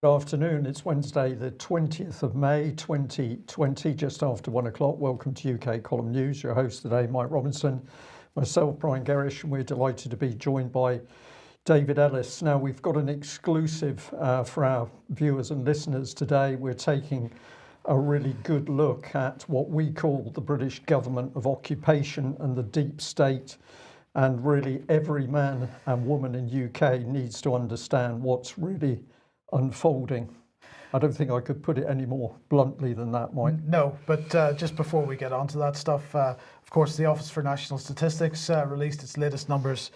Good afternoon. It's Wednesday, the 20th of May, 2020, just after 1 o'clock. Welcome to UK Column News. Your host today, Mike Robinson, myself, Brian Gerrish, and we're delighted to be joined by David Ellis. Now, we've got an exclusive for our viewers and listeners today. We're taking a really good look at what we call the British government of occupation and the deep state. And really, every man and woman in UK needs to understand what's really unfolding. I don't think I could put it any more bluntly than that, Mike. No, but just before we get on to that stuff, of course, the Office for National Statistics released its latest numbers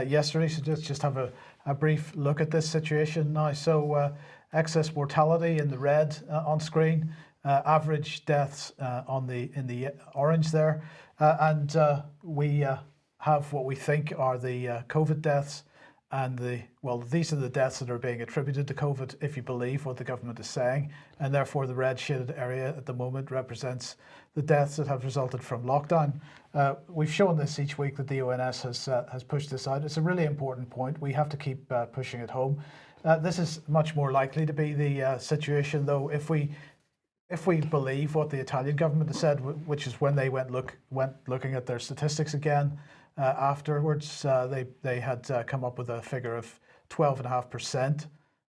yesterday. So just have a brief look at this situation now. So excess mortality in the red on screen, average deaths in the orange there, and we have what we think are the COVID deaths. And these are the deaths that are being attributed to COVID, if you believe what the government is saying. And therefore, the red shaded area at the moment represents the deaths that have resulted from lockdown. We've shown this each week that the ONS has pushed this out. It's a really important point. We have to keep pushing it home. This is much more likely to be the situation, though, if we believe what the Italian government has said, which is when they went looking at their statistics again. Afterwards, they had come up with a figure of 12.5%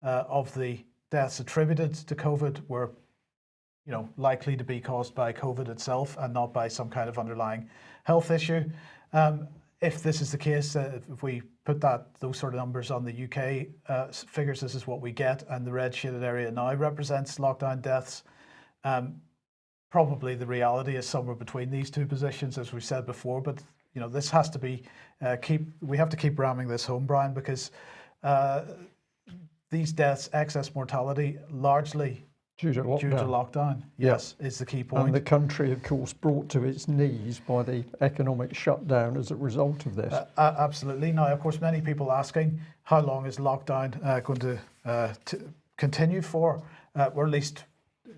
of the deaths attributed to COVID were, likely to be caused by COVID itself and not by some kind of underlying health issue. If this is the case, if we put those sort of numbers on the UK figures, this is what we get, and the red shaded area now represents lockdown deaths. Probably the reality is somewhere between these two positions, as we said before, but this has to be we have to keep ramming this home, Brian, because these deaths, excess mortality, largely due to lockdown. Yes, is the key point. And the country, of course, brought to its knees by the economic shutdown as a result of this. Absolutely. Now, of course, many people asking how long is lockdown going to continue for, or at least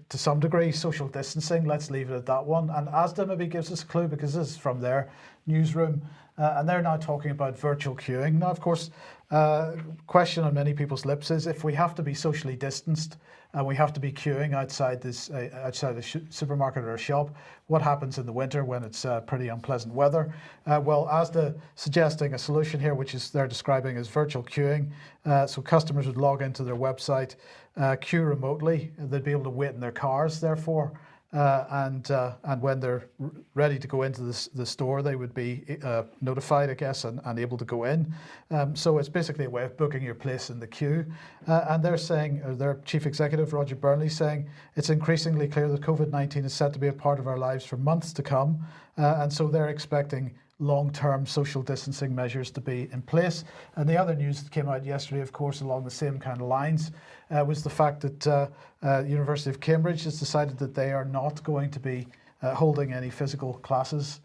to some degree, social distancing. Let's leave it at that one. And Asda maybe gives us a clue, because this is from their newsroom, and they're now talking about virtual queuing. Now, of course, question on many people's lips is, if we have to be socially distanced and we have to be queuing outside the supermarket or a shop, what happens in the winter when it's pretty unpleasant weather? Well, Asda suggesting a solution here, which is they're describing as virtual queuing. So customers would log into their website, queue remotely. They'd be able to wait in their cars, therefore. And when they're ready to go into the store, they would be notified, I guess, and able to go in. So it's basically a way of booking your place in the queue. And they're saying, their chief executive, Roger Burnley, saying it's increasingly clear that COVID-19 is set to be a part of our lives for months to come. And so they're expecting long-term social distancing measures to be in place. And the other news that came out yesterday, of course, along the same kind of lines, was the fact that the University of Cambridge has decided that they are not going to be holding any physical classes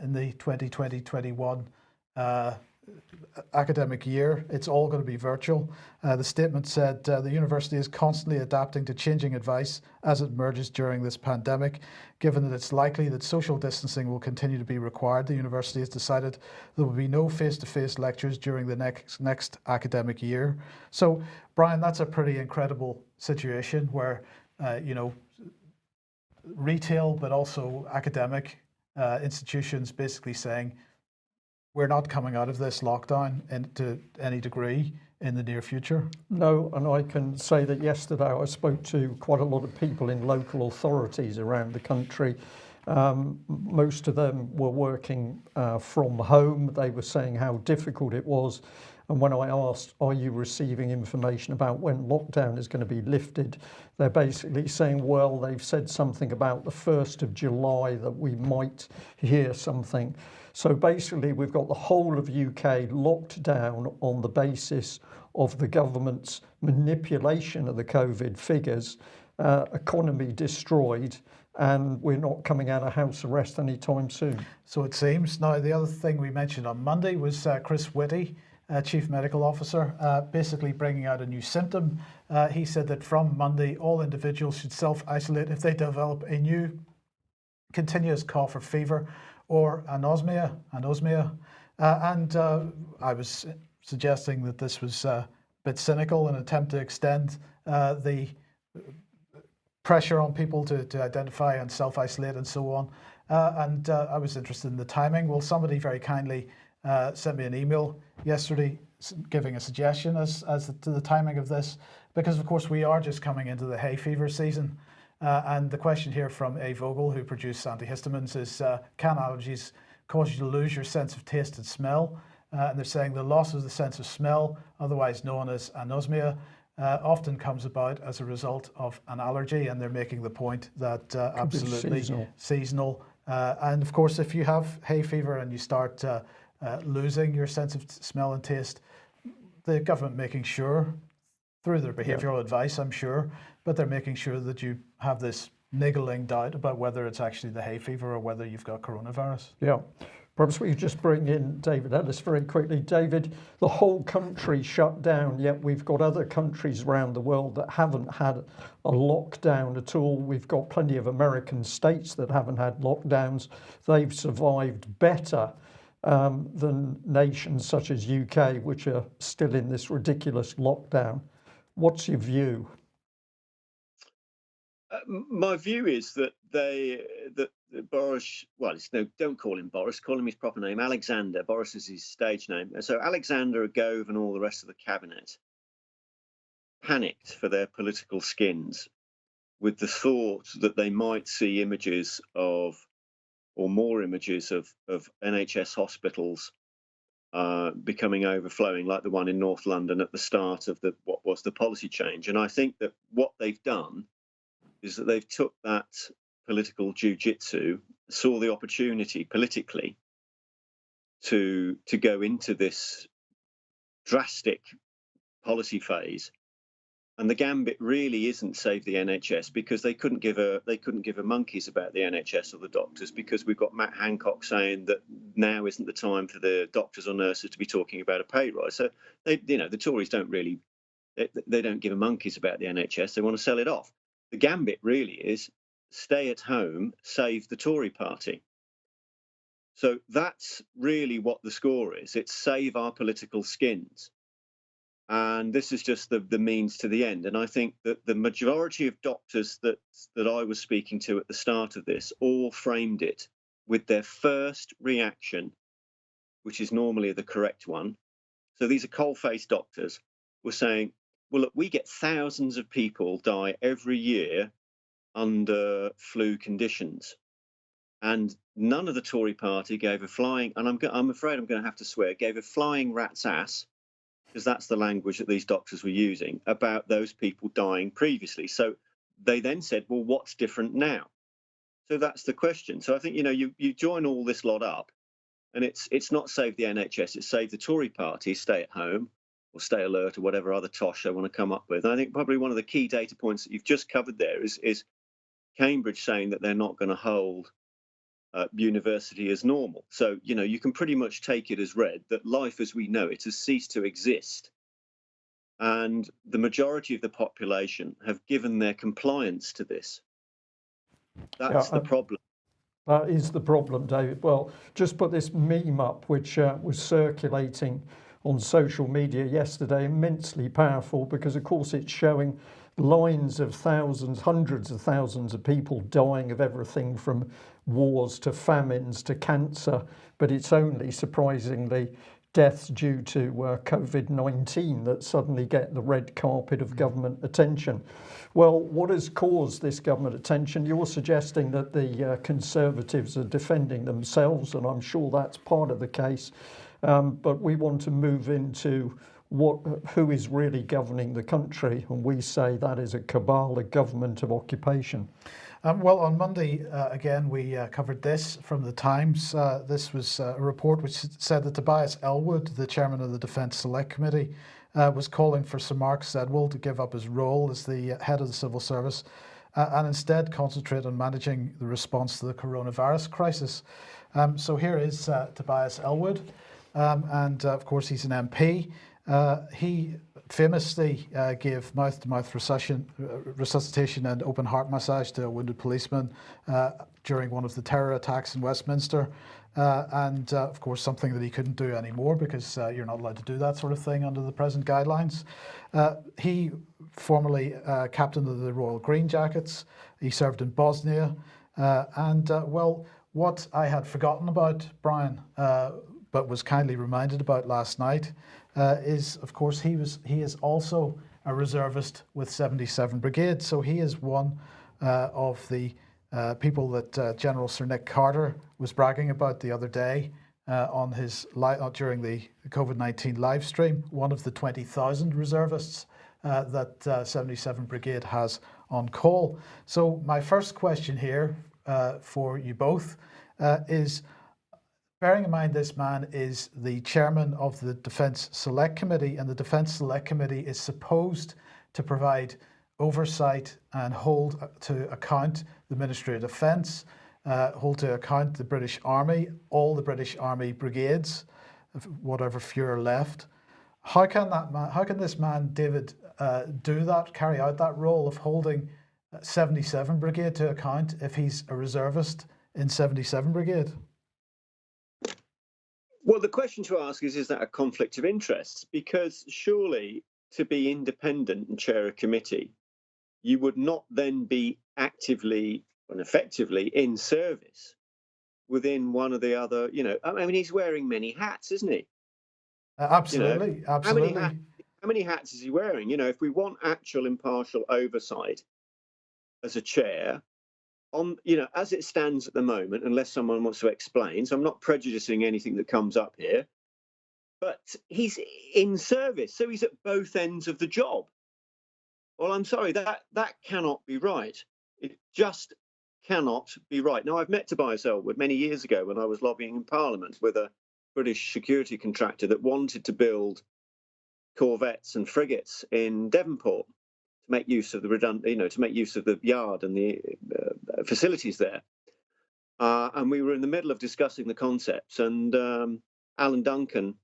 in the 2020-21 academic year. It's all going to be virtual. The statement said the university is constantly adapting to changing advice as it emerges during this pandemic. Given that it's likely that social distancing will continue to be required, the university has decided there will be no face-to-face lectures during the next academic year. So, Brian, that's a pretty incredible situation where, retail but also academic institutions basically saying, we're not coming out of this lockdown to any degree in the near future. No, and I can say that yesterday I spoke to quite a lot of people in local authorities around the country. Most of them were working from home. They were saying how difficult it was. And when I asked, are you receiving information about when lockdown is going to be lifted? They're basically saying, well, they've said something about the 1st of July that we might hear something. So basically, we've got the whole of UK locked down on the basis of the government's manipulation of the COVID figures, economy destroyed, and we're not coming out of house arrest anytime soon. So it seems. Now, the other thing we mentioned on Monday was Chris Whitty, Chief Medical Officer, basically bringing out a new symptom. He said that from Monday, all individuals should self-isolate if they develop a new continuous cough or fever, or anosmia. And I was suggesting that this was bit cynical in an attempt to extend the pressure on people to identify and self-isolate and so on. And I was interested in the timing. Well, somebody very kindly sent me an email yesterday giving a suggestion as to the timing of this, because of course we are just coming into the hay fever season. And the question here from A. Vogel, who produced antihistamines, is can allergies cause you to lose your sense of taste and smell? And they're saying the loss of the sense of smell, otherwise known as anosmia, often comes about as a result of an allergy, and they're making the point that absolutely seasonal. And of course, if you have hay fever and you start losing your sense of smell and taste, the government making sure, through their behavioural advice, I'm sure, but they're making sure that you have this niggling doubt about whether it's actually the hay fever or whether you've got coronavirus. Yeah. Perhaps we could just bring in David Ellis very quickly. David, the whole country shut down, yet we've got other countries around the world that haven't had a lockdown at all. We've got plenty of American states that haven't had lockdowns. They've survived better than nations such as UK, which are still in this ridiculous lockdown. What's your view? My view is that Boris, well, don't call him Boris, call him his proper name, Alexander. Boris is his stage name. So Alexander, Gove and all the rest of the cabinet panicked for their political skins with the thought that they might see images of, or more images of NHS hospitals becoming overflowing, like the one in North London at the start of what was the policy change. And I think that what they've done is that they've took that political jiu-jitsu, saw the opportunity politically to go into this drastic policy phase. And the gambit really isn't save the NHS, because they couldn't give a monkeys about the NHS or the doctors, because we've got Matt Hancock saying that now isn't the time for the doctors or nurses to be talking about a pay rise. So the Tories don't really, they don't give a monkeys about the NHS. They want to sell it off. The gambit really is stay at home, save the Tory party. So that's really what the score is. It's save our political skins. And this is just the means to the end. And I think that the majority of doctors that I was speaking to at the start of this all framed it with their first reaction, which is normally the correct one. So these are coal-faced doctors, were saying, well, look, we get thousands of people die every year under flu conditions. And none of the Tory party gave a flying, and I'm afraid I'm going to have to swear, gave a flying rat's ass, because that's the language that these doctors were using, about those people dying previously. So they then said, well, what's different now? So that's the question. So I think, you join all this lot up, and it's not save the NHS, it's save the Tory party, stay at home, or stay alert, or whatever other tosh they want to come up with. And I think probably one of the key data points that you've just covered there is Cambridge saying that they're not going to hold university as normal. So, you can pretty much take it as read that life as we know it has ceased to exist. And the majority of the population have given their compliance to this. That's the problem. That is the problem, David. Well, just put this meme up, which was circulating on social media yesterday, immensely powerful, because of course it's showing lines of thousands, hundreds of thousands of people dying of everything from wars to famines to cancer, but it's only, surprisingly, deaths due to COVID-19 that suddenly get the red carpet of government attention. Well, what has caused this government attention? You're suggesting that the Conservatives are defending themselves, and I'm sure that's part of the case, but we want to move into who is really governing the country, and we say that is a cabal, a government of occupation. Well, on Monday, again, we covered this from the Times. This was a report which said that Tobias Ellwood, the chairman of the Defence Select Committee, was calling for Sir Mark Sedwill to give up his role as the head of the civil service and instead concentrate on managing the response to the coronavirus crisis. So here is Tobias Ellwood, and of course he's an MP. He famously gave mouth-to-mouth resuscitation and open heart massage to a wounded policeman during one of the terror attacks in Westminster. And of course, something that he couldn't do anymore because you're not allowed to do that sort of thing under the present guidelines. He formerly captain of the Royal Green Jackets. He served in Bosnia. Well, what I had forgotten about Brian, but was kindly reminded about last night, is of course he is also a reservist with 77 Brigade. So he is one of the people that General Sir Nick Carter was bragging about the other day on his during the COVID-19 live stream. One of the 20,000 reservists that 77 Brigade has on call. So my first question here for you both is, bearing in mind this man is the chairman of the Defence Select Committee, and the Defence Select Committee is supposed to provide oversight and hold to account the Ministry of Defence, hold to account the British Army, all the British Army brigades, whatever few are left. How can this man, David, do that, carry out that role of holding 77 Brigade to account if he's a reservist in 77 Brigade? Well, the question to ask is that a conflict of interests? Because surely to be independent and chair a committee, you would not then be actively and effectively in service within one of the other, I mean, he's wearing many hats, isn't he? Absolutely, absolutely. How many hats is he wearing? If we want actual impartial oversight as a chair, as it stands at the moment, unless someone wants to explain, so I'm not prejudicing anything that comes up here, but he's in service, so he's at both ends of the job. Well, I'm sorry, that cannot be right. It just cannot be right. Now, I've met Tobias Ellwood many years ago when I was lobbying in Parliament with a British security contractor that wanted to build corvettes and frigates in Devonport to make use of to make use of the yard and the facilities there. And we were in the middle of discussing the concepts, and Alan Duncan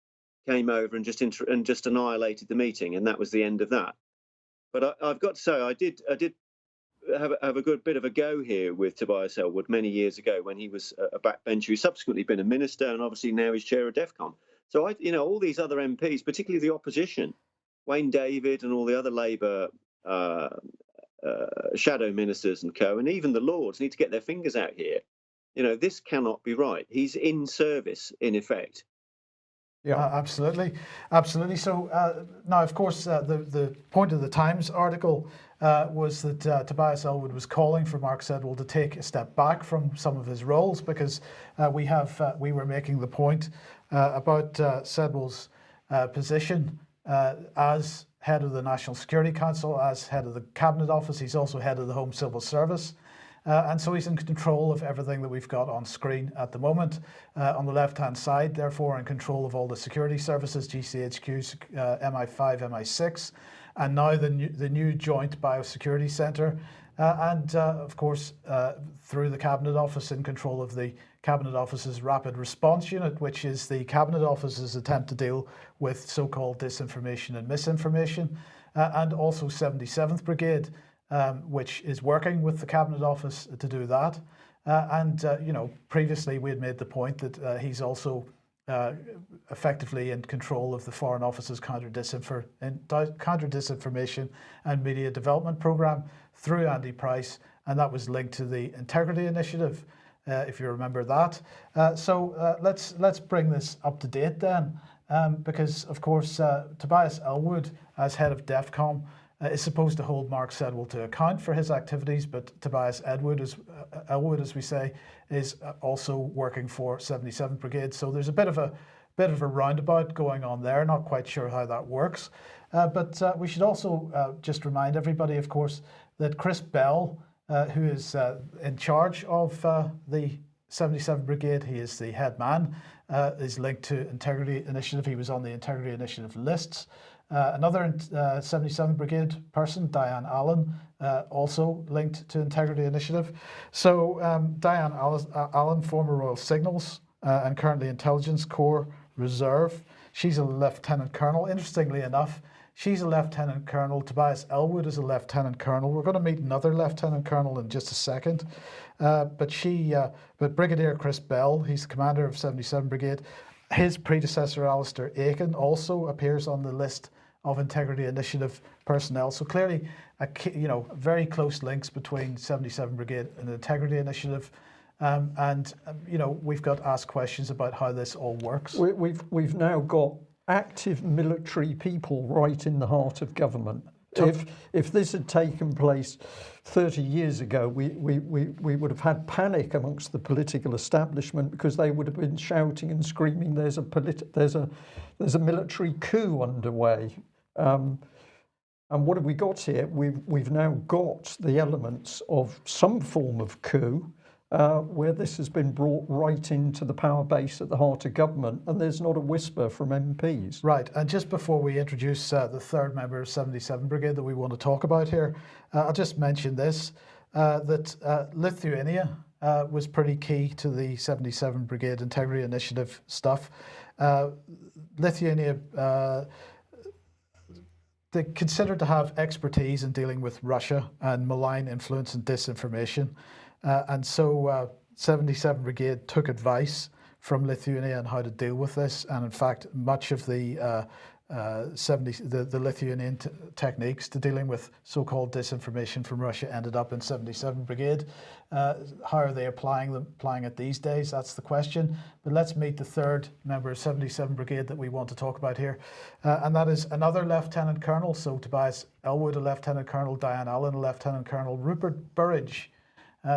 came over and just annihilated the meeting, and that was the end of that. But I've got to say, I did have a good bit of a go here with Tobias Ellwood many years ago when he was a backbencher. He's subsequently been a minister, and obviously now he's chair of DEFCON. So all these other MPs, particularly the opposition, Wayne David and all the other Labour shadow ministers and co, and even the Lords need to get their fingers out here. This cannot be right. He's in service, in effect. Yeah, absolutely. So now, of course, the point of the Times article was that Tobias Ellwood was calling for Mark Sedwill to take a step back from some of his roles, because we were making the point about Sedwill's position as head of the National Security Council, as head of the Cabinet Office. He's also head of the Home Civil Service. And so he's in control of everything that we've got on screen at the moment. On the left-hand side, therefore, in control of all the security services, GCHQ, MI5, MI6, and now the new Joint Biosecurity Centre. And of course, through the Cabinet Office, in control of the Cabinet Office's Rapid Response Unit, which is the Cabinet Office's attempt to deal with so-called disinformation and misinformation, and also 77th Brigade, which is working with the Cabinet Office to do that. Previously we had made the point that he's also effectively in control of the Foreign Office's counter-disinformation and media development programme through Andy Price, and that was linked to the Integrity Initiative, if you remember that. So let's bring this up to date then, because of course Tobias Ellwood, as head of DEFCON, is supposed to hold Mark Sedwill to account for his activities, but Tobias Ellwood, as we say, is also working for 77th Brigade. So there's a bit of a roundabout going on there. Not quite sure how that works, but we should also just remind everybody, of course, that Chris Bell, who is in charge of the 77th Brigade, he is the head man, is linked to Integrity Initiative. He was on the Integrity Initiative lists. Another 77th Brigade person, Diane Allen, also linked to Integrity Initiative. So Diane Allen, former Royal Signals and currently Intelligence Corps Reserve. She's a Lieutenant Colonel. Interestingly enough, She's a lieutenant colonel. Tobias Ellwood is a lieutenant colonel. We're going to meet another lieutenant colonel in just a second. But Brigadier Chris Bell, he's the commander of 77 Brigade. His predecessor, Alistair Aiken, also appears on the list of Integrity Initiative personnel. So clearly, very close links between 77 Brigade and the Integrity Initiative. We've got asked questions about how this all works. We've now got active military people right in the heart of government. If this had taken place 30 years ago, we would have had panic amongst the political establishment, because they would have been shouting and screaming, there's a military coup underway. And what have we got here? We've now got the elements of some form of coup, where this has been brought right into the power base at the heart of government, and there's not a whisper from MPs. Right, and just before we introduce the third member of 77 Brigade that we want to talk about here, I'll just mention this, that Lithuania was pretty key to the 77 Brigade Integrity Initiative stuff. Lithuania, they considered to have expertise in dealing with Russia and malign influence and disinformation. And so 77 Brigade took advice from Lithuania on how to deal with this. And in fact, much of the Lithuanian techniques to dealing with so-called disinformation from Russia ended up in 77 Brigade. How are they applying it these days? That's the question. But let's meet the third member of 77 Brigade that we want to talk about here. And that is another Lieutenant Colonel. So Tobias Ellwood, a Lieutenant Colonel, Diane Allen, a Lieutenant Colonel, Rupert Burridge.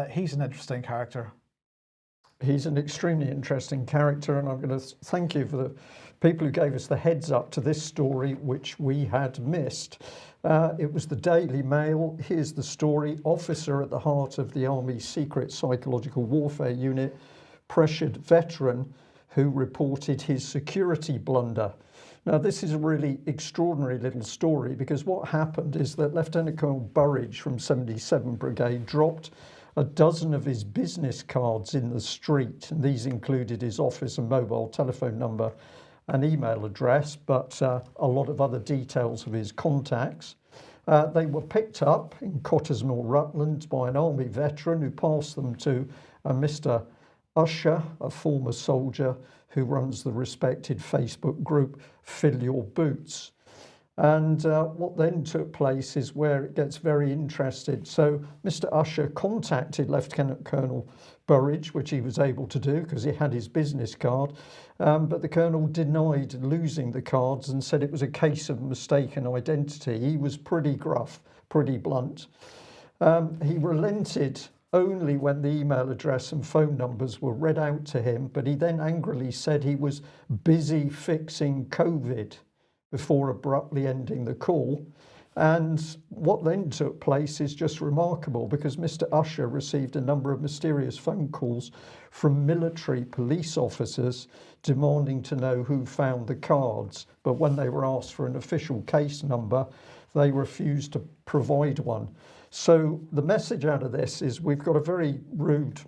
He's an interesting character. He's an extremely interesting character, and I'm going to thank you for the people who gave us the heads up to this story, which we had missed. It was the Daily Mail. Here's the story. Officer at the heart of the Army's secret psychological warfare unit, pressured veteran who reported his security blunder. Now, this is a really extraordinary little story, because what happened is that Lieutenant Colonel Burridge from 77 Brigade dropped a dozen of his business cards in the street, and these included his office and mobile telephone number and email address, but a lot of other details of his contacts. They were picked up in Cottesmore, Rutland, by an Army veteran who passed them to Mr. Usher, a former soldier who runs the respected Facebook group Fill Your Boots. And what then took place is where it gets very interesting. So Mr. Usher contacted Lieutenant Colonel Burridge, which he was able to do because he had his business card, but the Colonel denied losing the cards and said it was a case of mistaken identity. He was pretty gruff, pretty blunt. He relented only when the email address and phone numbers were read out to him, but he then angrily said he was busy fixing COVID before abruptly ending the call. And what then took place is just remarkable, because Mr. Usher received a number of mysterious phone calls from military police officers demanding to know who found the cards. But when they were asked for an official case number, they refused to provide one. So the message out of this is we've got a very rude,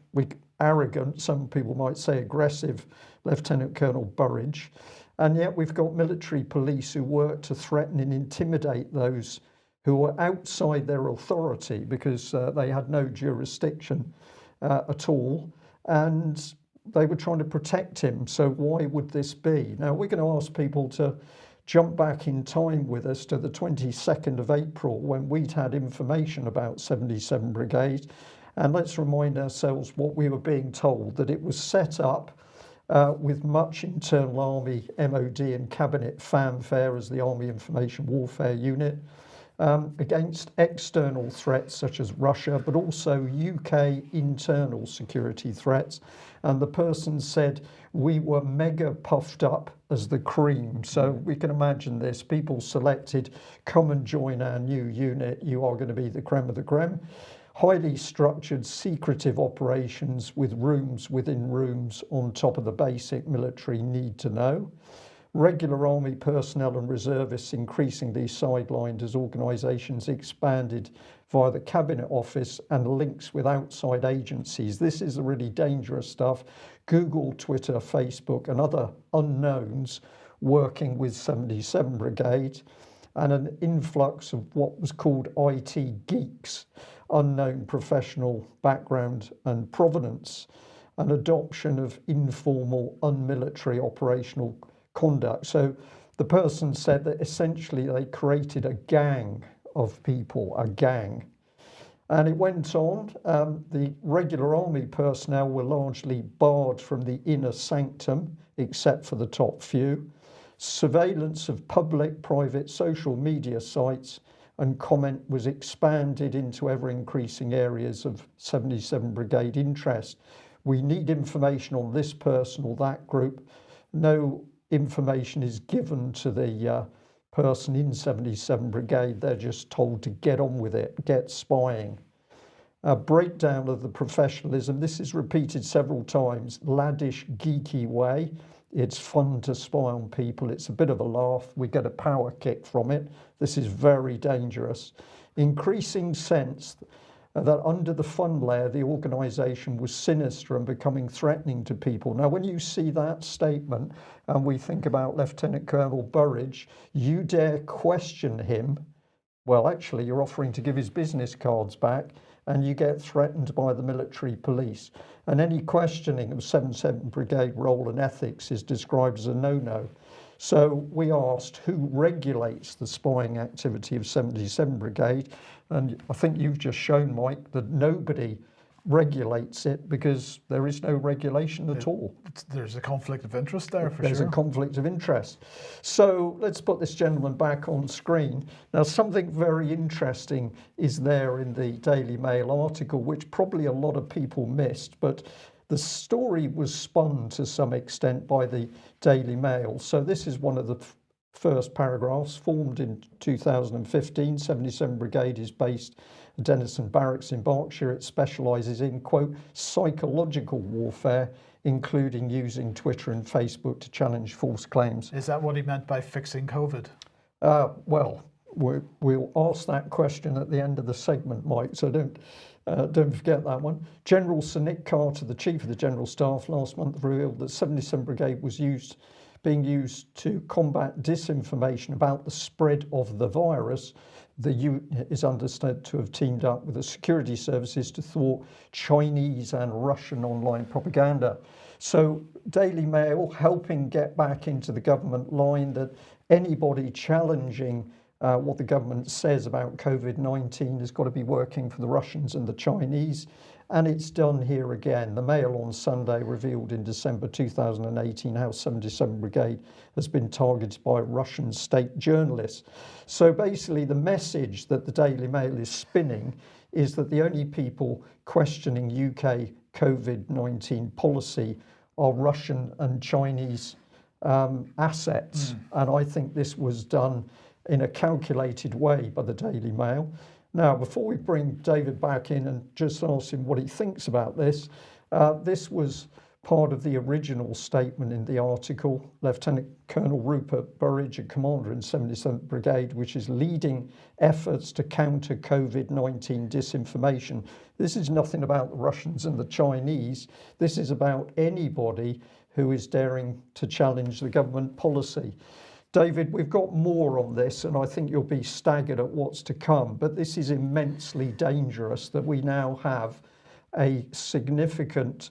arrogant, some people might say aggressive Lieutenant Colonel Burridge. And yet we've got military police who work to threaten and intimidate those who are outside their authority, because they had no jurisdiction at all. And they were trying to protect him. So why would this be? Now, we're going to ask people to jump back in time with us to the 22nd of April, when we'd had information about 77 Brigade. And let's remind ourselves what we were being told, that it was set up with much internal Army, MOD and Cabinet fanfare as the Army Information Warfare Unit, against external threats such as Russia, but also UK internal security threats. And the person said we were mega puffed up as the cream. So we can imagine this. People selected, come and join our new unit. You are going to be the creme of the creme. Highly structured, secretive operations with rooms within rooms on top of the basic military need to know. Regular Army personnel and reservists increasingly sidelined as organisations expanded via the Cabinet Office and links with outside agencies. This is the really dangerous stuff. Google, Twitter, Facebook and other unknowns working with 77 Brigade. and an influx of what was called IT geeks, unknown professional background and provenance, an adoption of informal, unmilitary operational conduct. So the person said that essentially they created a gang of people, a gang. And it went on. The regular army personnel were largely barred from the inner sanctum, except for the top few. Surveillance of public, private, social media sites and comment was expanded into ever-increasing areas of 77 Brigade interest. We need information on this person or that group. No information is given to the person in 77 Brigade. They're just told to get on with it, get spying. A breakdown of the professionalism. This is repeated several times. Laddish, geeky way. It's fun to spy on people. It's a bit of a laugh. We get a power kick from it. This is very dangerous. Increasing sense that under the fun layer, the organisation was sinister and becoming threatening to people. Now, when you see that statement and we think about Lieutenant Colonel Burridge, you dare question him, well, actually, you're offering to give his business cards back, and you get threatened by the military police. And any questioning of 77 Brigade role and ethics is described as a no-no. So we asked who regulates the spying activity of 77 Brigade, and I think you've just shown, Mike, that nobody regulates it because there is no regulation at all. There's a conflict of interest there, for There's sure. a conflict of interest. So let's put this gentleman back on screen. Now, something very interesting is there in the Daily Mail article, which probably a lot of people missed, but the story was spun to some extent by the Daily Mail. So this is one of the first paragraphs. Formed in 2015, 77 Brigade is based at Denison Barracks in Berkshire. It specialises in, quote, psychological warfare, including using Twitter and Facebook to challenge false claims. Is that what he meant by fixing COVID? Well, we'll ask that question at the end of the segment, Mike, so don't forget that one. General Sir Nick Carter, the Chief of the General Staff, last month revealed that 77 Brigade was being used to combat disinformation about the spread of the virus. The unit is understood to have teamed up with the security services to thwart Chinese and Russian online propaganda. So Daily Mail helping get back into the government line that anybody challenging what the government says about COVID-19 has got to be working for the Russians and the Chinese. And it's done here again. The Mail on Sunday revealed in December 2018 how 77 Brigade has been targeted by Russian state journalists. So basically the message that the Daily Mail is spinning is that the only people questioning UK COVID-19 policy are Russian and Chinese assets. And I think this was done in a calculated way by the Daily Mail. Now, before we bring David back in and just ask him what he thinks about this, this was part of the original statement in the article. Lieutenant Colonel Rupert Burridge, a commander in 77th Brigade, which is leading efforts to counter COVID-19 disinformation. This is nothing about the Russians and the Chinese. This is about anybody who is daring to challenge the government policy. David, we've got more on this, and I think you'll be staggered at what's to come, but this is immensely dangerous that we now have a significant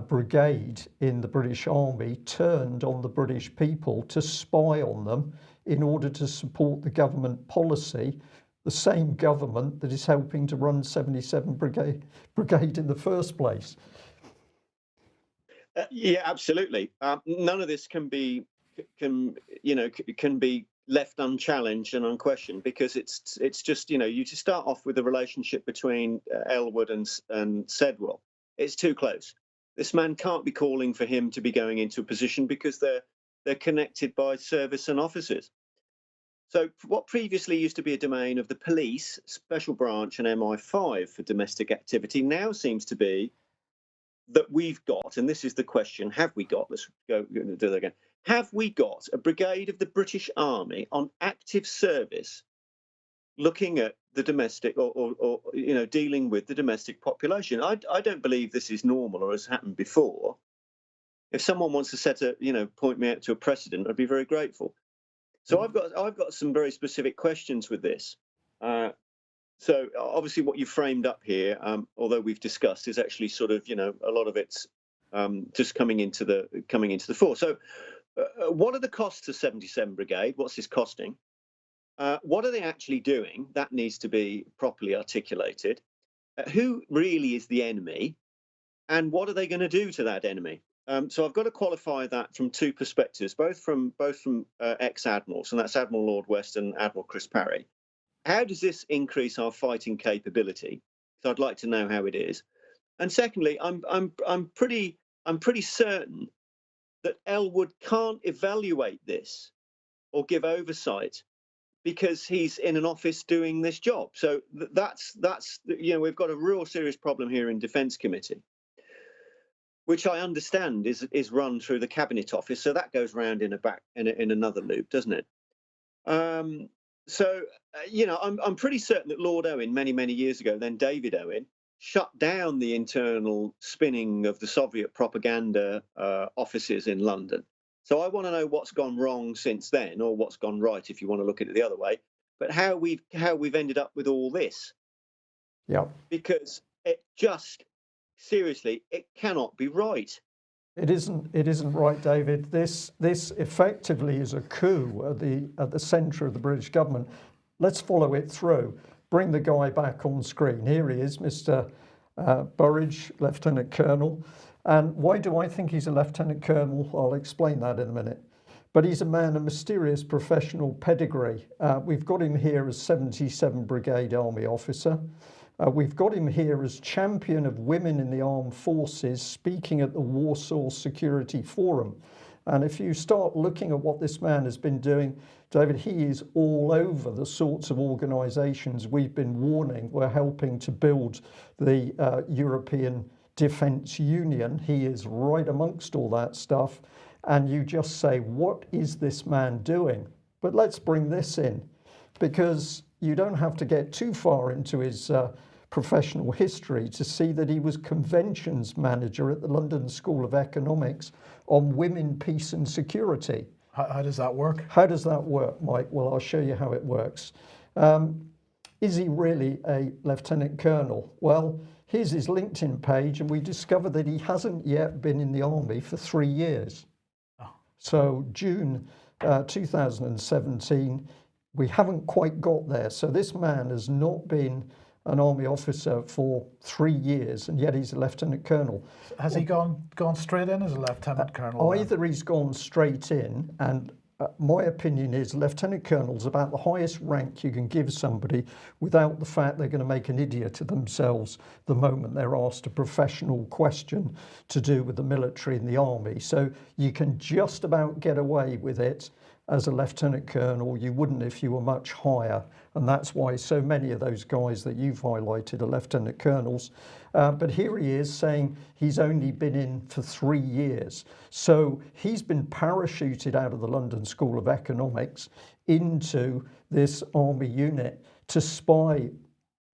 brigade in the British Army turned on the British people to spy on them in order to support the government policy, the same government that is helping to run 77 Brigade in the first place. Yeah, absolutely. None of this can be left unchallenged and unquestioned, because it's just, you just start off with the relationship between Ellwood and Sedwill. It's too close. This man can't be calling for him to be going into a position because they're connected by service and officers. So what previously used to be a domain of the police, special branch and MI5 for domestic activity now seems to be that we've got, and this is the question, have we got, let's go do that again. Have we got a brigade of the British Army on active service looking at the domestic or dealing with the domestic population? I don't believe this is normal or has happened before. If someone wants to point me out to a precedent, I'd be very grateful. So I've got some very specific questions with this. So obviously, what you framed up here, although we've discussed, is actually sort of, you know, a lot of it's just coming into the fore. So, what are the costs of 77 Brigade? What's this costing? What are they actually doing? That needs to be properly articulated. Who really is the enemy, and what are they going to do to that enemy? So I've got to qualify that from two perspectives, both from ex-admirals, and that's Admiral Lord West and Admiral Chris Parry. How does this increase our fighting capability? So I'd like to know how it is. And secondly, I'm pretty certain that Ellwood can't evaluate this or give oversight because he's in an office doing this job. So that's you know, we've got a real serious problem here in Defence Committee, which I understand is run through the Cabinet Office. So that goes round in another loop, doesn't it? So you know, I'm pretty certain that Lord Owen, many years ago, then David Owen, shut down the internal spinning of the Soviet propaganda offices in London. So I want to know what's gone wrong since then, or what's gone right, if you want to look at it the other way. But how we've ended up with all this. Yeah. Because it just, seriously, it cannot be right. It isn't right, David. This effectively is a coup at the centre of the British government. Let's follow it through. Bring the guy back on screen. Here he is, Mr. Burridge, Lieutenant Colonel. And why do I think he's a Lieutenant Colonel? I'll explain that in a minute. But he's a man of mysterious professional pedigree. We've got him here as 77 Brigade Army officer. We've got him here as champion of women in the armed forces, speaking at the Warsaw Security Forum. And if you start looking at what this man has been doing, David, he is all over the sorts of organisations we've been warning we're helping to build the European Defence Union. He is right amongst all that stuff. And you just say, what is this man doing? But let's bring this in, because you don't have to get too far into his professional history to see that he was conventions manager at the London School of Economics on women, peace and security. How does that work? How does that work, Mike? Well, I'll show you how it works. Is he really a lieutenant colonel? Well, here's his LinkedIn page, and we discover that he hasn't yet been in the army for 3 years. Oh. So June 2017, we haven't quite got there. So this man has not been an army officer for 3 years, and yet he's a lieutenant colonel. Has he gone straight in as a lieutenant colonel? Either he's gone straight in, and my opinion is lieutenant colonel's about the highest rank you can give somebody without the fact they're going to make an idiot of themselves the moment they're asked a professional question to do with the military and the army. So you can just about get away with it as a lieutenant colonel. You wouldn't if you were much higher, and that's why so many of those guys that you've highlighted are lieutenant colonels. But here he is saying he's only been in for 3 years. So he's been parachuted out of the London School of Economics into this army unit to spy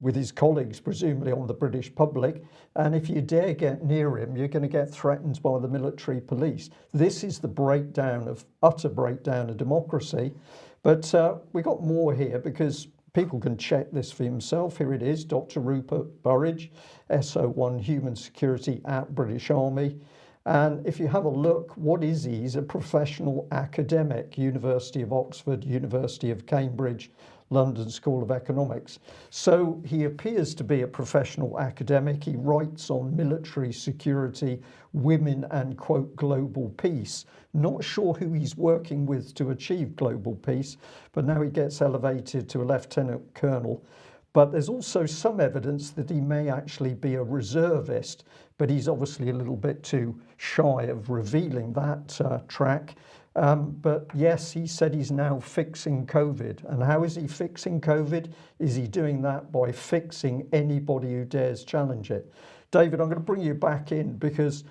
with his colleagues, presumably on the British public. And if you dare get near him, you're going to get threatened by the military police. This is the utter breakdown of democracy. But we got more here, because people can check this for himself. Here it is, Dr. Rupert Burridge, SO1 Human Security at British Army. And if you have a look, what is he? He's a professional academic, University of Oxford, University of Cambridge, London School of Economics. So he appears to be a professional academic. He writes on military security, women and, quote, global peace. Not sure who he's working with to achieve global peace, but now he gets elevated to a lieutenant colonel. But there's also some evidence that he may actually be a reservist, but he's obviously a little bit too shy of revealing that track. But yes, he said he's now fixing COVID. And how is he fixing COVID? Is he doing that by fixing anybody who dares challenge it? David, I'm going to bring you back in, because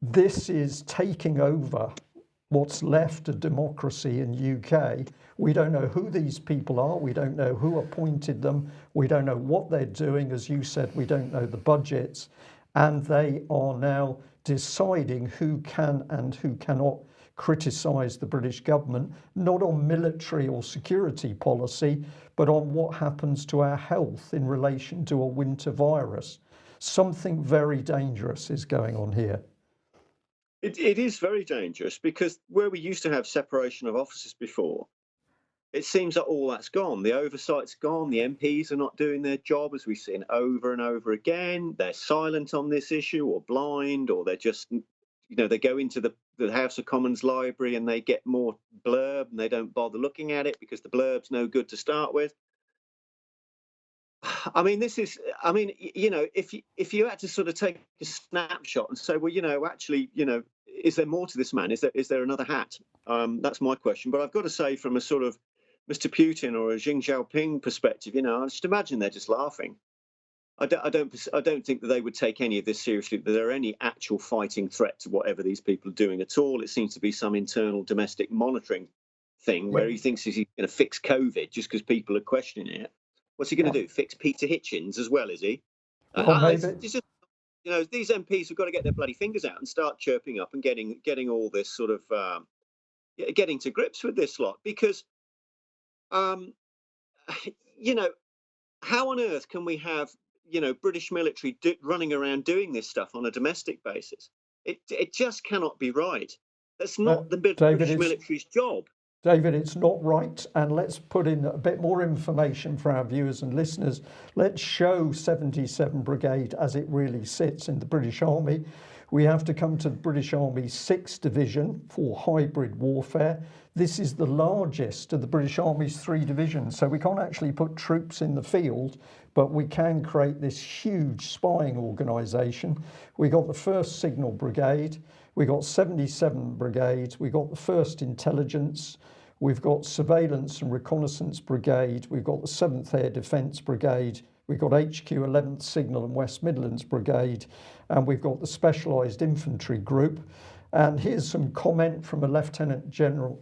this is taking over what's left of democracy in UK. We don't know who these people are. We don't know who appointed them. We don't know what they're doing. As you said, we don't know the budgets. And they are now deciding who can and who cannot criticised the British government, not on military or security policy, but on what happens to our health in relation to a winter virus. Something very dangerous is going on here. It is very dangerous, because where we used to have separation of offices before, it seems that all that's gone. The oversight's gone. The MPs are not doing their job, as we've seen over and over again. They're silent on this issue, or blind, or they're just, they go into the House of Commons library and they get more blurb and they don't bother looking at it because the blurb's no good to start with. I mean, if you had to sort of take a snapshot and say, well, actually, is there more to this man? Is there another hat? That's my question. But I've got to say, from a sort of Mr. Putin or a Xi Jinping perspective, I just imagine they're just laughing. I don't think that they would take any of this seriously, that there are any actual fighting threat to whatever these people are doing at all. It seems to be some internal domestic monitoring thing where he thinks he's going to fix COVID just because people are questioning it. What's he going to do? Fix Peter Hitchens as well, is he? It's just, these MPs have got to get their bloody fingers out and start chirping up and getting all this sort of getting to grips with this lot, because how on earth can we have British military running around doing this stuff on a domestic basis? It just cannot be right. That's not the British military's job. David, it's not right, and let's put in a bit more information for our viewers and listeners. Let's show 77 Brigade as it really sits in the British Army. We have to come to the British Army's 6th Division for hybrid warfare. This is the largest of the British Army's 3 divisions, so we can't actually put troops in the field, but we can create this huge spying organisation. We got the 1st Signal Brigade, we got 77 Brigade, we got the 1st Intelligence, we've got Surveillance and Reconnaissance Brigade, we've got the 7th Air Defence Brigade, we've got HQ 11th Signal and West Midlands Brigade, and we've got the Specialised Infantry Group. And here's some comment from a Lieutenant General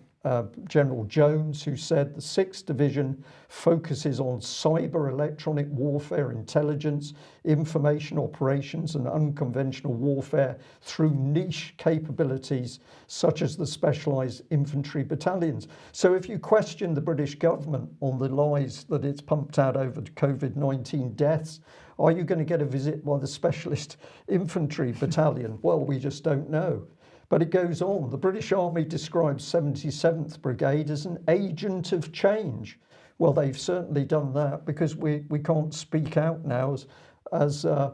Jones, who said the 6th Division focuses on cyber electronic warfare, intelligence, information operations and unconventional warfare through niche capabilities such as the specialised infantry battalions. So if you question the British government on the lies that it's pumped out over COVID-19 deaths, are you going to get a visit by the specialist infantry battalion? Well, we just don't know. But it goes on. The British Army describes 77th Brigade as an agent of change. Well, they've certainly done that, because we can't speak out now as a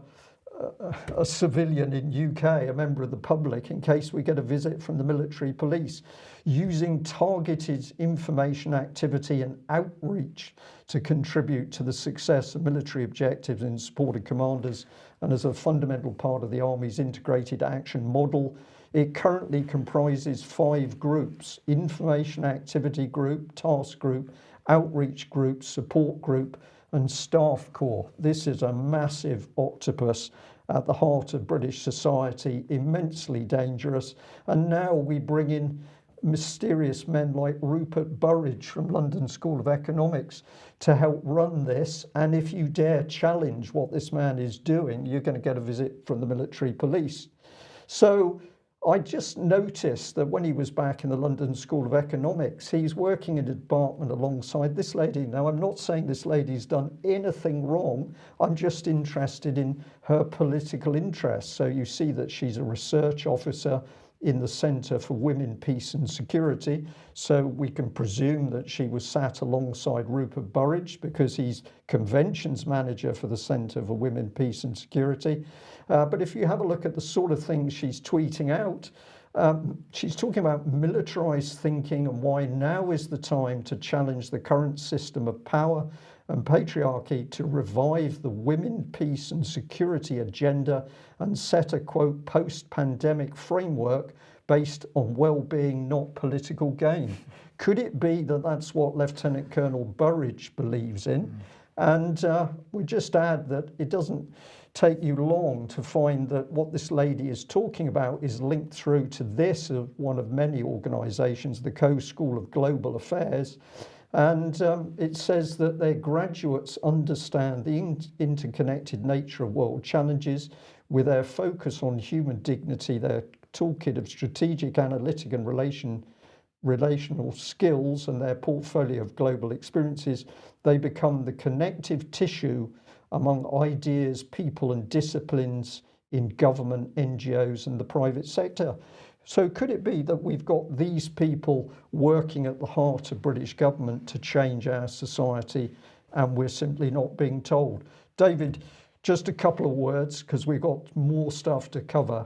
civilian in UK, a member of the public, in case we get a visit from the military police, using targeted information activity and outreach to contribute to the success of military objectives in support of commanders, and as a fundamental part of the Army's integrated action model. It currently comprises 5 groups: Information Activity Group, Task Group, Outreach Group, Support Group and Staff Corps. This is a massive octopus at the heart of British society, immensely dangerous. And now we bring in mysterious men like Rupert Burridge from London School of Economics to help run this. And if you dare challenge what this man is doing, you're going to get a visit from the military police. So I just noticed that when he was back in the London School of Economics, he's working in a department alongside this lady. Now, I'm not saying this lady's done anything wrong. I'm just interested in her political interests. So you see that she's a research officer in the Centre for Women, Peace and Security. So we can presume that she was sat alongside Rupert Burridge, because he's conventions manager for the Centre for Women, Peace and Security. But if you have a look at the sort of things she's tweeting out, she's talking about militarized thinking and why now is the time to challenge the current system of power and patriarchy, to revive the women, peace and security agenda and set a, quote, post-pandemic framework based on well-being, not political gain. Could it be that that's what Lieutenant Colonel Burridge believes in? And we just add that it doesn't take you long to find that what this lady is talking about is linked through to this of one of many organisations, the Co School of Global Affairs. And it says that their graduates understand the interconnected nature of world challenges with their focus on human dignity, their toolkit of strategic, analytic and relational skills and their portfolio of global experiences, they become the connective tissue among ideas, people and disciplines in government, NGOs and the private sector. So could it be that we've got these people working at the heart of British government to change our society and we're simply not being told? David, just a couple of words because we've got more stuff to cover.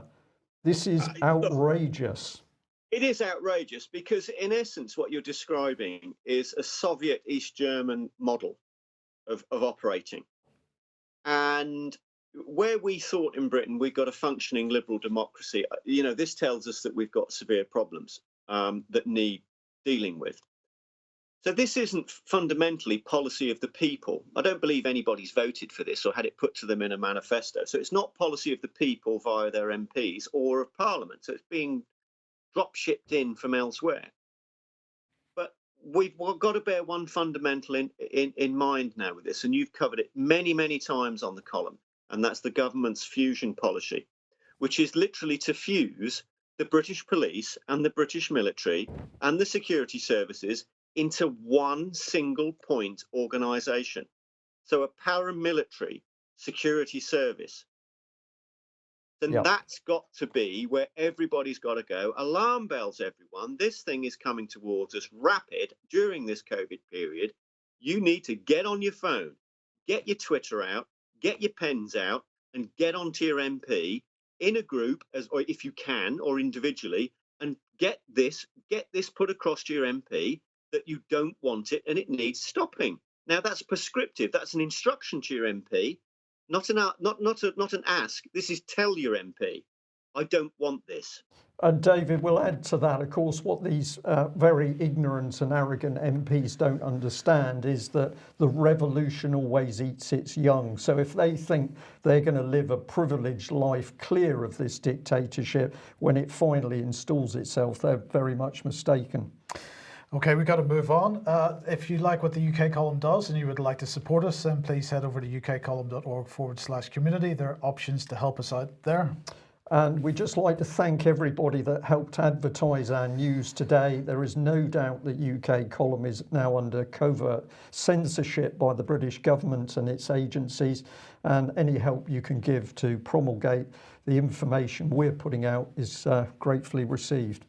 This is outrageous. It is outrageous because in essence what you're describing is a Soviet East German model of operating. And where we thought in Britain we got a functioning liberal democracy, this tells us that we've got severe problems that need dealing with. So this isn't fundamentally policy of the people. I don't believe anybody's voted for this or had it put to them in a manifesto. So it's not policy of the people via their MPs or of Parliament. So it's being drop shipped in from elsewhere. But we've got to bear one fundamental in mind now with this, and you've covered it many, many times on the column, and that's the government's fusion policy, which is literally to fuse the British police and the British military and the security services into one single point organisation. So a paramilitary security service. Then that's got to be where everybody's got to go. Alarm bells, everyone. This thing is coming towards us rapid during this COVID period. You need to get on your phone, get your Twitter out, get your pens out, and get onto your MP in a group, or if you can, or individually, and get this put across to your MP that you don't want it and it needs stopping. Now that's prescriptive. That's an instruction to your MP. Not an ask. This is tell your MP, I don't want this. And David, will add to that, of course, what these very ignorant and arrogant MPs don't understand is that the revolution always eats its young. So if they think they're going to live a privileged life clear of this dictatorship when it finally installs itself, they're very much mistaken. Okay, we've got to move on. If you like what the UK column does and you would like to support us, then please head over to ukcolumn.org/community. There are options to help us out there. And we'd just like to thank everybody that helped advertise our news today. There is no doubt that UK column is now under covert censorship by the British government and its agencies, and any help you can give to promulgate the information we're putting out is gratefully received.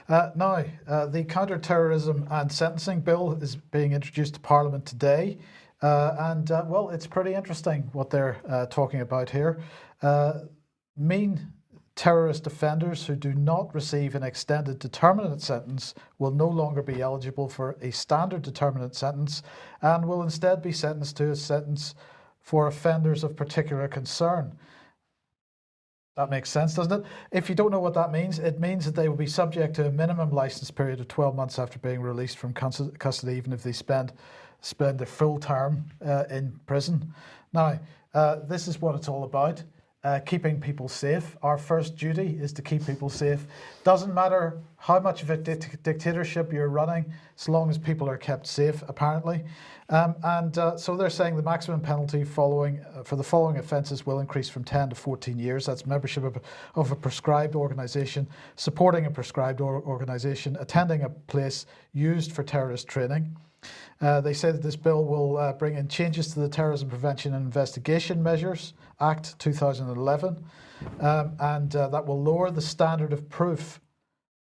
Now, the Counter-Terrorism and Sentencing Bill is being introduced to Parliament today. Well, it's pretty interesting what they're talking about here. Mean terrorist offenders who do not receive an extended determinate sentence will no longer be eligible for a standard determinate sentence and will instead be sentenced to a sentence for offenders of particular concern. That makes sense, doesn't it? If you don't know what that means, it means that they will be subject to a minimum licence period of 12 months after being released from custody, even if they spend a full term in prison. Now, this is what it's all about. Keeping people safe. Our first duty is to keep people safe. Doesn't matter how much of a dictatorship you're running, as long as people are kept safe, apparently. So they're saying the maximum penalty for the following offences will increase from 10 to 14 years. That's membership of a prescribed organisation, supporting a prescribed organisation, attending a place used for terrorist training. They say that this bill will bring in changes to the Terrorism Prevention and Investigation Measures Act 2011, and that will lower the standard of proof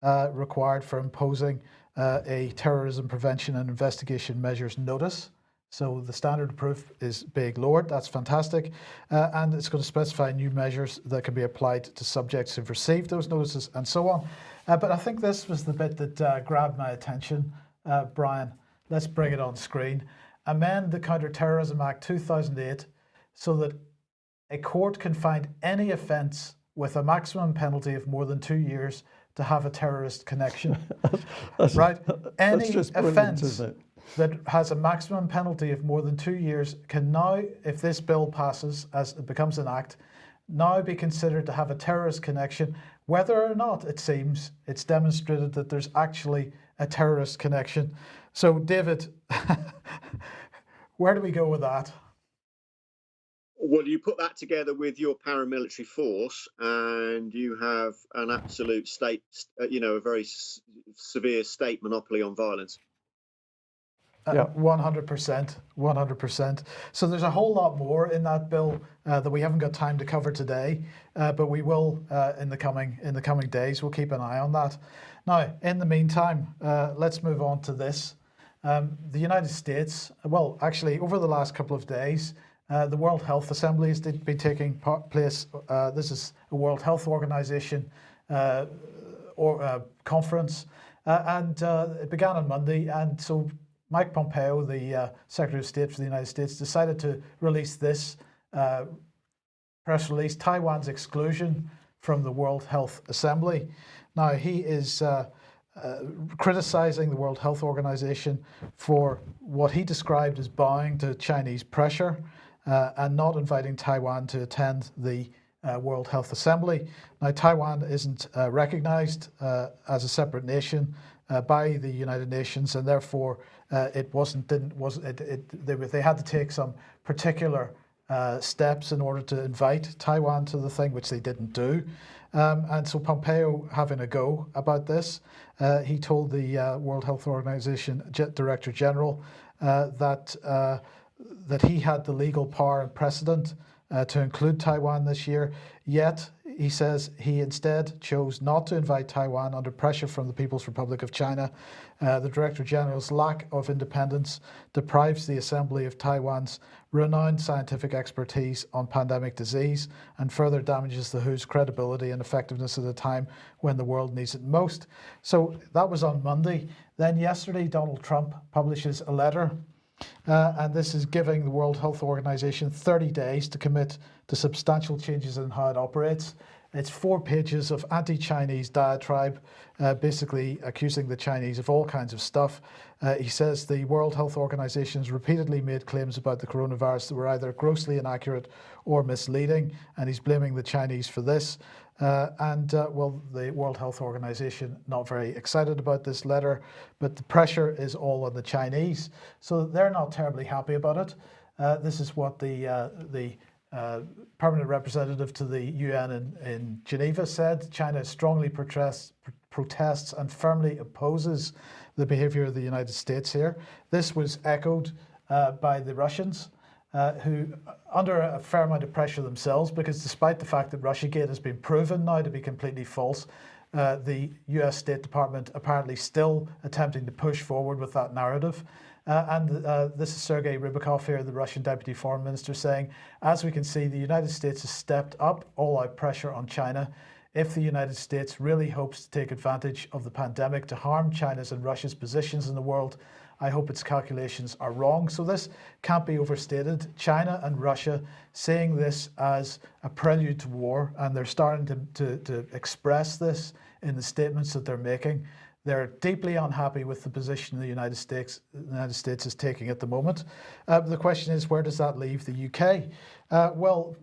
required for imposing a Terrorism Prevention and Investigation Measures notice. So the standard of proof is being lowered. That's fantastic. And it's going to specify new measures that can be applied to subjects who've received those notices and so on. But I think this was the bit that grabbed my attention, Brian. Let's bring it on screen. Amend the Counter-Terrorism Act 2008 so that a court can find any offence with a maximum penalty of more than 2 years to have a terrorist connection. Right? Any offence that has a maximum penalty of more than 2 years can now, if this bill passes as it becomes an act, now be considered to have a terrorist connection, whether or not it seems it's demonstrated that there's actually a terrorist connection. So, David, where do we go with that? Well, you put that together with your paramilitary force, and you have an absolute state, a very severe state monopoly on violence. 100%, 100%. So there's a whole lot more in that bill that we haven't got time to cover today, but we will in the coming days. We'll keep an eye on that. Now, in the meantime, let's move on to this. The United States, well, actually, over the last couple of days, the World Health Assembly has been taking place. This is a World Health Organization conference, and it began on Monday. And so Mike Pompeo, the Secretary of State for the United States, decided to release this press release, Taiwan's exclusion from the World Health Assembly. Now, he is criticizing the World Health Organization for what he described as bowing to Chinese pressure and not inviting Taiwan to attend the World Health Assembly. Now, Taiwan isn't recognized as a separate nation by the United Nations, and therefore they had to take some particular steps in order to invite Taiwan to the thing, which they didn't do. And so Pompeo having a go about this, he told the World Health Organization Director General that he had the legal power and precedent to include Taiwan this year, yet he says he instead chose not to invite Taiwan under pressure from the People's Republic of China. The Director General's lack of independence deprives the Assembly of Taiwan's renowned scientific expertise on pandemic disease and further damages the WHO's credibility and effectiveness at a time when the world needs it most. So that was on Monday. Then yesterday, Donald Trump publishes a letter, and this is giving the World Health Organization 30 days to commit to substantial changes in how it operates. It's 4 pages of anti-Chinese diatribe, basically accusing the Chinese of all kinds of stuff. He says the World Health Organization has repeatedly made claims about the coronavirus that were either grossly inaccurate or misleading, and he's blaming the Chinese for this. Well, the World Health Organization not very excited about this letter, but the pressure is all on the Chinese, so they're not terribly happy about it. This is what the permanent representative to the UN in Geneva said. China strongly protests and firmly opposes the behavior of the United States here. This was echoed by the Russians, who under a fair amount of pressure themselves, because despite the fact that Russiagate has been proven now to be completely false, the US State Department apparently still attempting to push forward with that narrative. This is Sergei Rybakov here, the Russian Deputy Foreign Minister, saying, as we can see, the United States has stepped up all-out pressure on China. If the United States really hopes to take advantage of the pandemic to harm China's and Russia's positions in the world, I hope its calculations are wrong. So this can't be overstated. China and Russia seeing this as a prelude to war, and they're starting to express this in the statements that they're making. They're deeply unhappy with the position the United States is taking at the moment. The question is, where does that leave the UK? The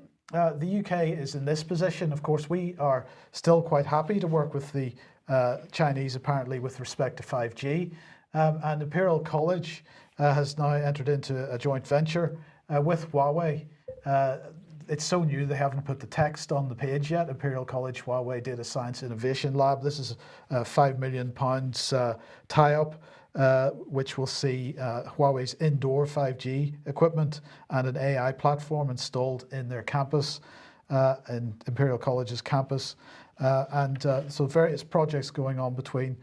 UK is in this position. Of course, we are still quite happy to work with the Chinese, apparently, with respect to 5G. And Imperial College has now entered into a joint venture with Huawei. It's so new they haven't put the text on the page yet. Imperial College Huawei Data Science Innovation Lab. This is a £5 million tie-up, which will see Huawei's indoor 5G equipment and an AI platform installed in their campus, in Imperial College's campus. So various projects going on between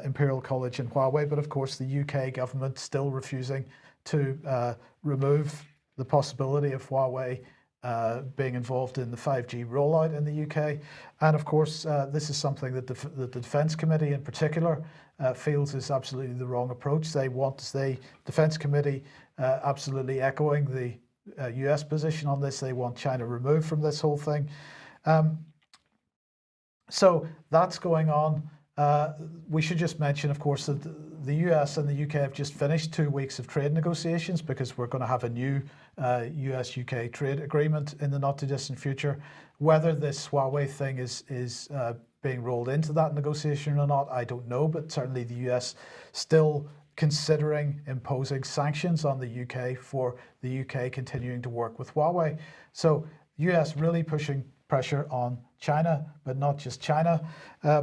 Imperial College and Huawei, but of course the UK government still refusing to remove the possibility of Huawei being involved in the 5G rollout in the UK. And of course, this is something that the Defence Committee in particular feels is absolutely the wrong approach. They want the Defence Committee absolutely echoing the US position on this. They want China removed from this whole thing. So that's going on. We should just mention, of course, that the US and the UK have just finished 2 weeks of trade negotiations, because we're going to have a new US-UK trade agreement in the not-too-distant future. Whether this Huawei thing is being rolled into that negotiation or not, I don't know, but certainly the US still considering imposing sanctions on the UK for the UK continuing to work with Huawei. So US really pushing pressure on China, but not just China,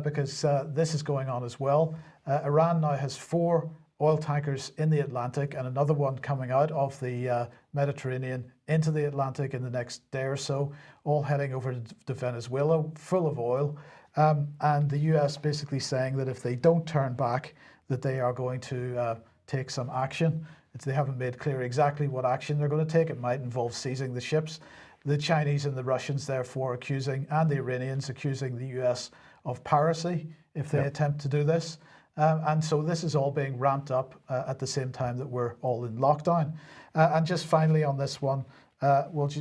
because this is going on as well. Iran now has 4 oil tankers in the Atlantic and another one coming out of the Mediterranean into the Atlantic in the next day or so, all heading over to Venezuela, full of oil. And the US basically saying that if they don't turn back, that they are going to take some action. They haven't made clear exactly what action they're going to take. It might involve seizing the ships. The Chinese and the Russians therefore accusing, and the Iranians accusing the US of piracy if they attempt to do this. And so this is all being ramped up at the same time that we're all in lockdown. And just finally on this one,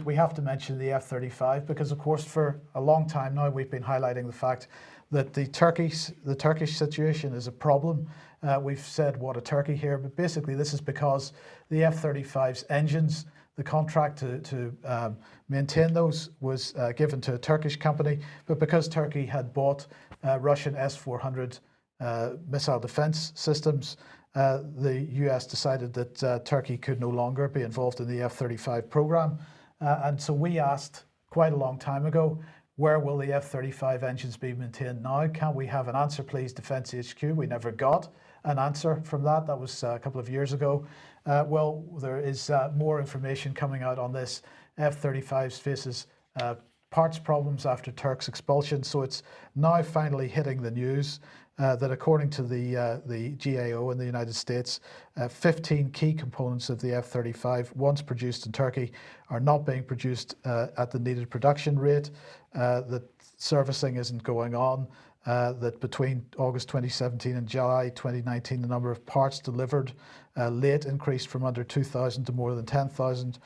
we have to mention the F-35 because, of course, for a long time now we've been highlighting the fact that the Turkish situation is a problem. We've said what a Turkey here, but basically this is because the F-35's engines, the contract to maintain those was given to a Turkish company, but because Turkey had bought Russian S-400 missile defense systems, the US decided that Turkey could no longer be involved in the F-35 program. And so we asked quite a long time ago, where will the F-35 engines be maintained now? Can we have an answer, please, Defence HQ? We never got an answer from that. That was a couple of years ago. Well, there is more information coming out on this. F-35 faces parts problems after Turk's expulsion. So it's now finally hitting the news that according to the GAO in the United States, 15 key components of the F-35, once produced in Turkey, are not being produced at the needed production rate, that servicing isn't going on, that between August 2017 and July 2019, the number of parts delivered late increased from under 2,000 to more than 10,000.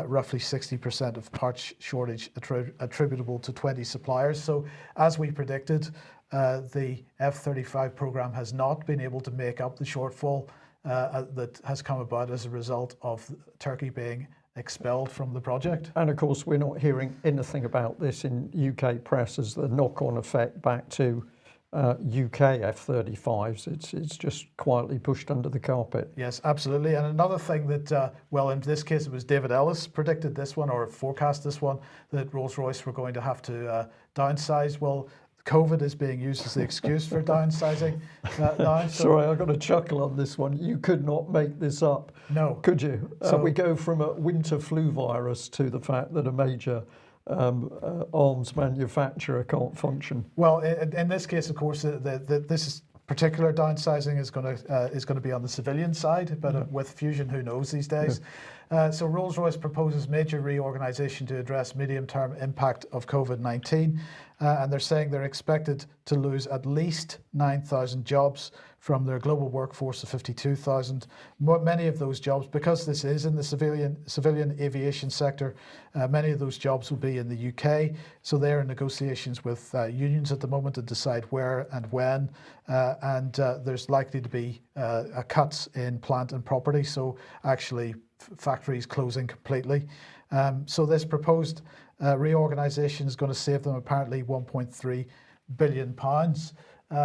Roughly 60% of parts shortage attributable to 20 suppliers. So as we predicted, the F-35 program has not been able to make up the shortfall that has come about as a result of Turkey being expelled from the project. And of course, we're not hearing anything about this in UK press as the knock-on effect back to UK F-35s. It's just quietly pushed under the carpet. Yes, absolutely. And another thing that, well, in this case, it was David Ellis predicted this one or forecast this one, that Rolls-Royce were going to have to downsize. Well, COVID is being used as the excuse for downsizing now. So, sorry, I've got a chuckle on this one. You could not make this up. No. Could you? So we go from a winter flu virus to the fact that a major arms manufacturer can't function. Well, in this case, of course, this particular downsizing is going to be on the civilian side, but with fusion, who knows these days. So Rolls-Royce proposes major reorganisation to address medium-term impact of COVID-19, and they're saying they're expected to lose at least 9,000 jobs from their global workforce of 52,000. Many of those jobs, because this is in the civilian aviation sector, many of those jobs will be in the UK. So they're in negotiations with unions at the moment to decide where and when. And there's likely to be a cuts in plant and property. So actually factories closing completely. So this proposed reorganisation is going to save them apparently £1.3 billion.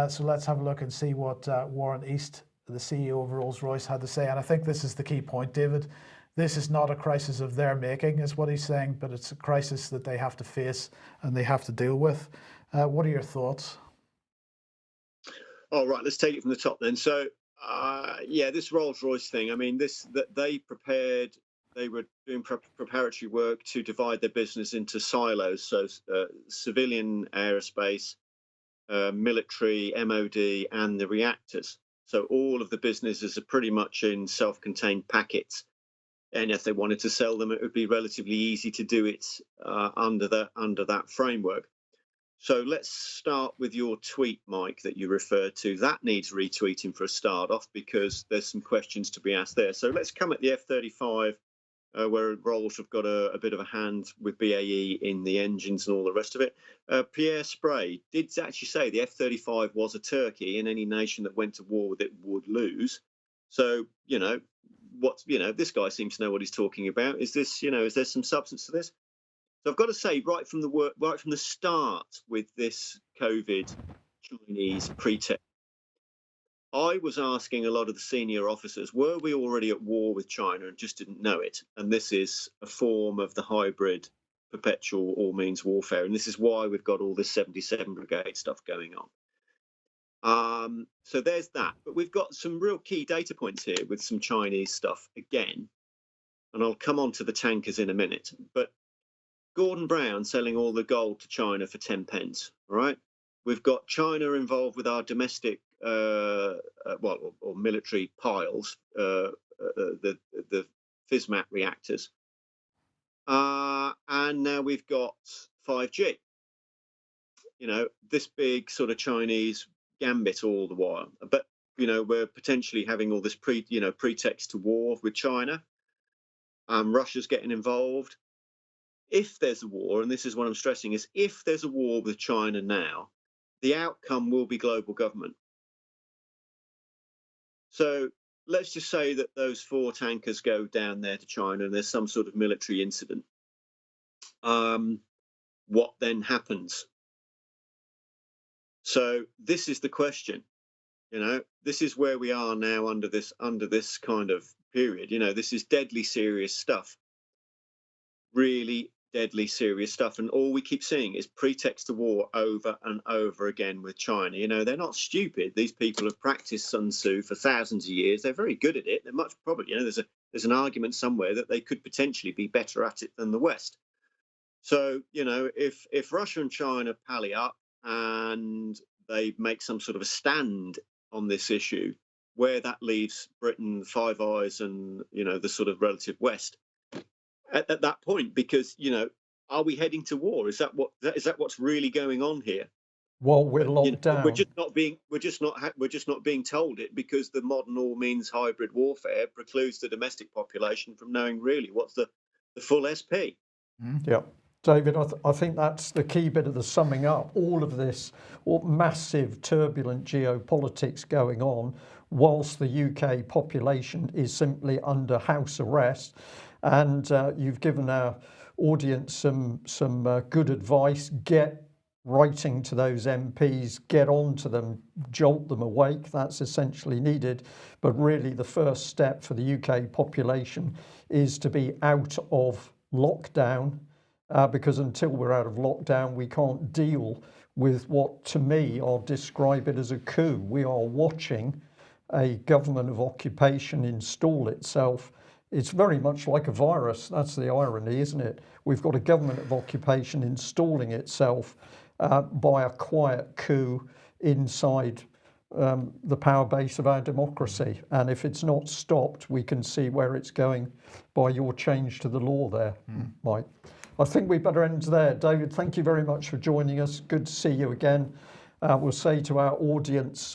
So let's have a look and see what Warren East, the CEO of Rolls-Royce, had to say. And I think this is the key point, David. This is not a crisis of their making, is what he's saying, but it's a crisis that they have to face and they have to deal with. What are your thoughts? All right, let's take it from the top then. So, yeah, this Rolls-Royce thing, I mean, they were doing preparatory work to divide their business into silos. So civilian aerospace, military, MOD, and the reactors. So all of the businesses are pretty much in self-contained packets. And if they wanted to sell them, it would be relatively easy to do it under that framework. So let's start with your tweet, Mike, that you referred to. That needs retweeting for a start off because there's some questions to be asked there. So let's come at the F-35, where Rolls have got a bit of a hand with BAE in the engines and all the rest of it. Pierre Spray did actually say the F-35 was a turkey, and any nation that went to war with it would lose. So, this guy seems to know what he's talking about. Is there some substance to this? So I've got to say, right from the start with this COVID Chinese pretext, I was asking a lot of the senior officers, were we already at war with China and just didn't know it? And this is a form of the hybrid perpetual all means warfare. And this is why we've got all this 77 Brigade stuff going on. So there's that. But we've got some real key data points here with some Chinese stuff again. And I'll come on to the tankers in a minute. But Gordon Brown selling all the gold to China for 10 pence, right? We've got China involved with our domestic, or military piles, the FISMAT reactors. And now we've got 5G. You know, this big sort of Chinese gambit all the while. But, you know, we're potentially having all this pretext to war with China. Russia's getting involved. If there's a war, and this is what I'm stressing, is if there's a war with China now, the outcome will be global government. So let's just say that those 4 tankers go down there to China and there's some sort of military incident. What then happens? So this is the question. You know, this is where we are now under this kind of period. You know, this is deadly serious stuff. Really deadly serious stuff, and all we keep seeing is pretext to war over and over again with China. You know, they're not stupid. These people have practiced Sun Tzu for thousands of years. They're very good at it. They're much probably, you know, there's an argument somewhere that they could potentially be better at it than the West. So, you know, if Russia and China pally up and they make some sort of a stand on this issue, where that leaves Britain, Five Eyes, and, you know, the sort of relative West at that point, because, you know, are we heading to war? Is that what's really going on here? Well, we're locked down. We're just not being told it, because the modern all means hybrid warfare precludes the domestic population from knowing really what's the full SP. Yeah. David, I think that's the key bit of the summing up. All of this massive turbulent geopolitics going on whilst the UK population is simply under house arrest. And you've given our audience some good advice. Get writing to those MPs, get on to them, jolt them awake. That's essentially needed. But really the first step for the UK population is to be out of lockdown, because until we're out of lockdown, we can't deal with what, to me, I'll describe it as a coup. We are watching a government of occupation install itself. It's very much like a virus. That's the irony, isn't it? We've got a government of occupation installing itself by a quiet coup inside the power base of our democracy. And if it's not stopped, we can see where it's going by your change to the law there, Mike. I think we better end there. David, thank you very much for joining us. Good to see you again. We'll say to our audience,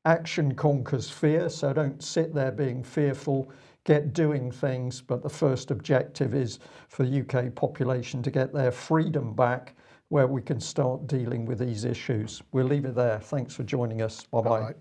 action conquers fear, so don't sit there being fearful. Get doing things, but the first objective is for the UK population to get their freedom back, where we can start dealing with these issues. We'll leave it there. Thanks for joining us. Bye-bye.